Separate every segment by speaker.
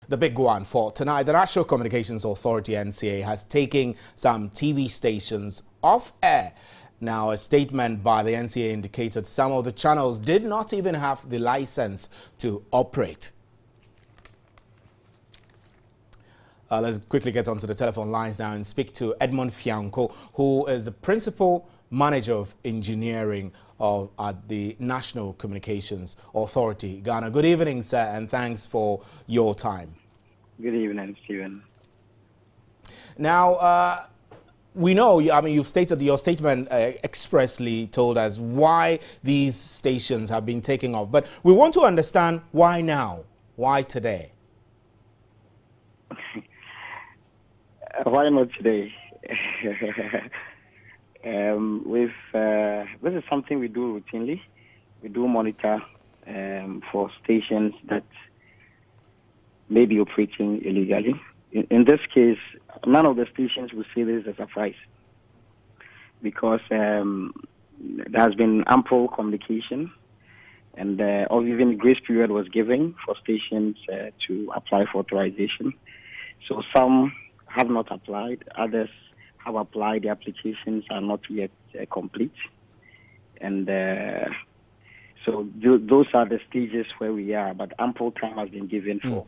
Speaker 1: The big one for tonight, the National Communications Authority, NCA, has taken some TV stations off air. Now, a statement by the NCA indicated some of the channels did not even have the license to operate. Let's quickly get onto the telephone lines now and speak to Edmund Fianco, who is the Principal Manager of Engineering at the National Communications Authority, Ghana. Good evening, sir, and thanks for your time.
Speaker 2: Good evening, Stephen.
Speaker 1: Now, we know, you've stated your statement expressly told us why these stations have been taken off, but we want to understand why now, why today?
Speaker 2: Why not today? This is something we do routinely. We do monitor for stations that may be operating illegally. In this case, none of the stations will see this as a surprise because there has been ample communication and or even a grace period was given for stations to apply for authorization. So some have not applied, others have applied, the applications are not yet complete. And so those are the stages where we are, but ample time has been given for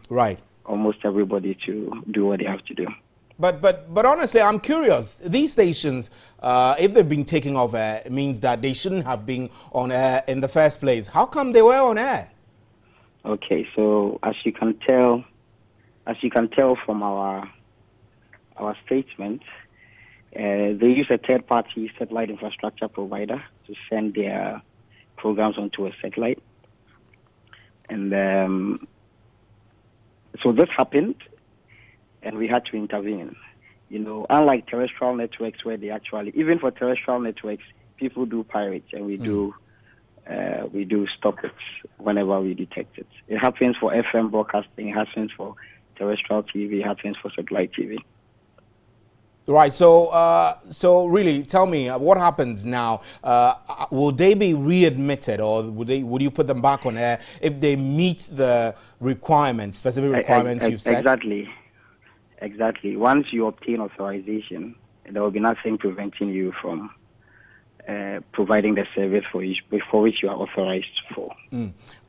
Speaker 2: almost everybody to do what they have to do.
Speaker 1: But honestly, I'm curious. These stations, if they've been taken off air, it means that they shouldn't have been on air in the first place. How come they were on air?
Speaker 2: Okay, so as you can tell from our statement, they use a third-party satellite infrastructure provider to send their programs onto a satellite. And so this happened, and we had to intervene. You know, unlike terrestrial networks where they actually, even for terrestrial networks, people do pirate, and we do stop it whenever we detect it. It happens for FM broadcasting, it happens for terrestrial TV, it happens for satellite TV.
Speaker 1: Right. So really, tell me what happens now. Will they be readmitted, or would you put them back on air if they meet the requirements, specific requirements you've set?
Speaker 2: Exactly. Once you obtain authorization, there will be nothing preventing you from providing the service for which you are authorized for.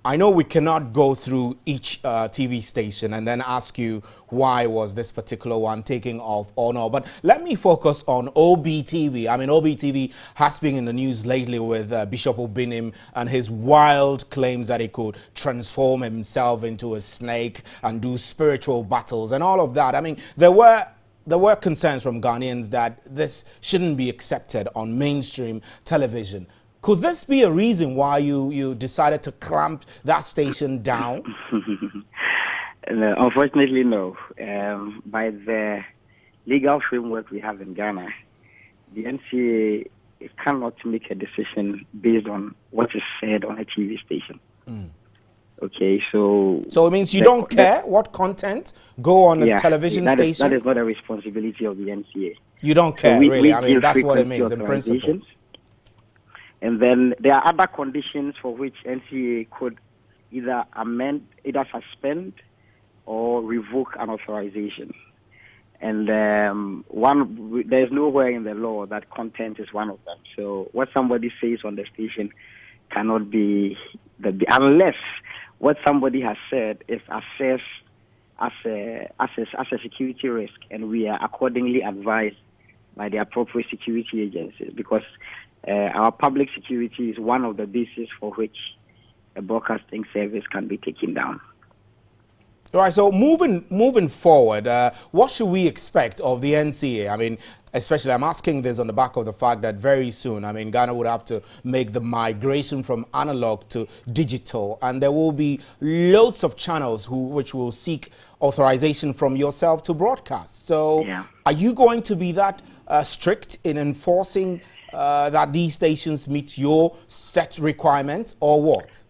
Speaker 1: I know we cannot go through each TV station and then ask you why was this particular one taking off or not. But let me focus on OBTV. I mean, OBTV has been in the news lately with Bishop Obinim and his wild claims that he could transform himself into a snake and do spiritual battles and all of that. I mean, there were concerns from Ghanaians that this shouldn't be accepted on mainstream television. Could this be a reason why you decided to clamp that station down?
Speaker 2: No, unfortunately, no. By the legal framework we have in Ghana, the NCA cannot make a decision based on what is said on a TV station. Okay, so
Speaker 1: it means you don't care what content go on a television station?
Speaker 2: That is not a responsibility of the NCA.
Speaker 1: You don't care, really? I mean, that's what it means in principle.
Speaker 2: And then there are other conditions for which NCA could either suspend or revoke an authorization. And there's nowhere in the law that content is one of them. So what somebody says on the station cannot be unless what somebody has said is assessed as a security risk, and we are accordingly advised by the appropriate security agencies, because our public security is one of the bases for which a broadcasting service can be taken down.
Speaker 1: All right, so moving forward, what should we expect of the NCA? I mean, especially I'm asking this on the back of the fact that very soon, I mean, Ghana would have to make the migration from analog to digital, and there will be loads of channels which will seek authorization from yourself to broadcast. So Are you going to be that strict in enforcing that these stations meet your set requirements, or what?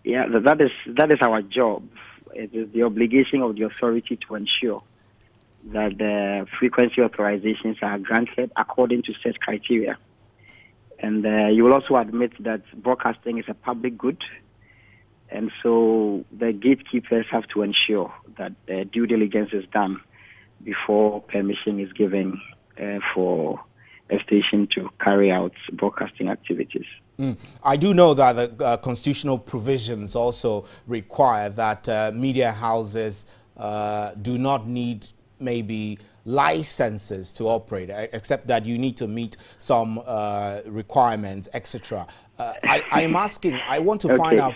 Speaker 2: Yeah, that is our job. It is the obligation of the authority to ensure that the frequency authorizations are granted according to set criteria. And you will also admit that broadcasting is a public good, And so the gatekeepers have to ensure that due diligence is done before permission is given for a station to carry out broadcasting activities.
Speaker 1: I do know that the constitutional provisions also require that media houses do not need maybe licenses to operate, except that you need to meet some requirements, etc. I am asking, I want to find out.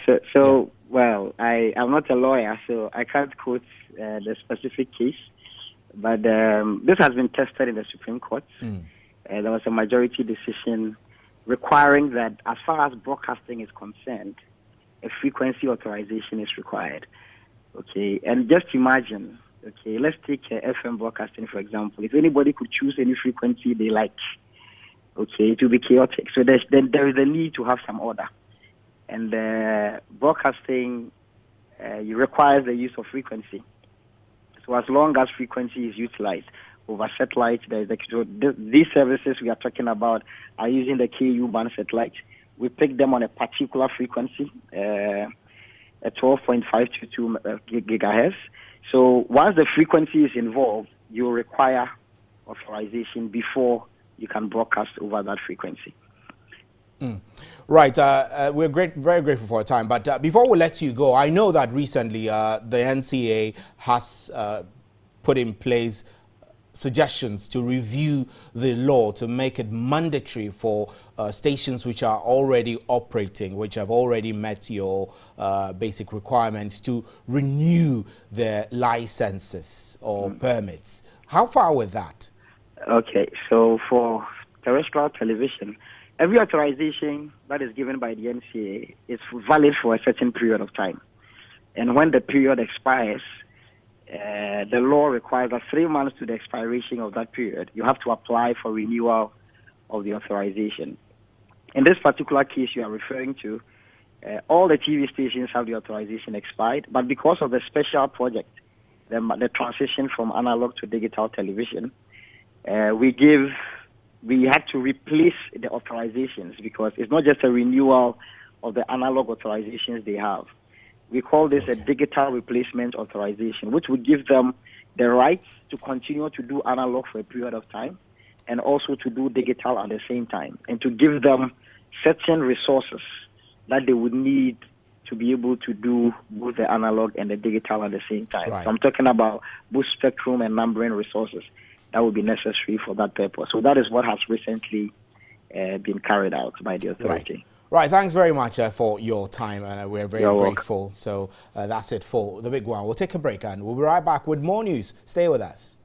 Speaker 2: Well, I'm not a lawyer, so I can't quote the specific case, but this has been tested in the Supreme Court. There was a majority decision requiring that as far as broadcasting is concerned, a frequency authorization is required. Okay, and just imagine, okay, let's take FM broadcasting, for example. If anybody could choose any frequency they like, okay, it will be chaotic. So there is a need to have some order. And broadcasting requires the use of frequency. So as long as frequency is utilized over satellite, these services we are talking about are using the KU band satellite. We pick them on a particular frequency, at 12.522 gigahertz. So once the frequency is involved, you require authorization before you can broadcast over that frequency.
Speaker 1: Right. We're very grateful for your time. But before we let you go, I know that recently the NCA has put in place suggestions to review the law to make it mandatory for stations which are already operating, which have already met your basic requirements, to renew their licenses or permits. How far with that?
Speaker 2: Okay, so for terrestrial television, every authorization that is given by the NCA is valid for a certain period of time. And when the period expires, the law requires that 3 months to the expiration of that period, you have to apply for renewal of the authorization. In this particular case you are referring to, all the TV stations have the authorization expired, but because of the special project, the transition from analog to digital television, we had to replace the authorizations because it's not just a renewal of the analog authorizations they have. We call this a digital replacement authorization, which would give them the rights to continue to do analog for a period of time and also to do digital at the same time, and to give them certain resources that they would need to be able to do both the analog and the digital at the same time.
Speaker 1: Right.
Speaker 2: So I'm talking about both spectrum and numbering resources that would be necessary for that purpose. So that is what has recently been carried out by the authority.
Speaker 1: Right, thanks very much for your time, and we're very grateful.
Speaker 2: Welcome.
Speaker 1: So that's it for The Big One. We'll take a break and we'll be right back with more news. Stay with us.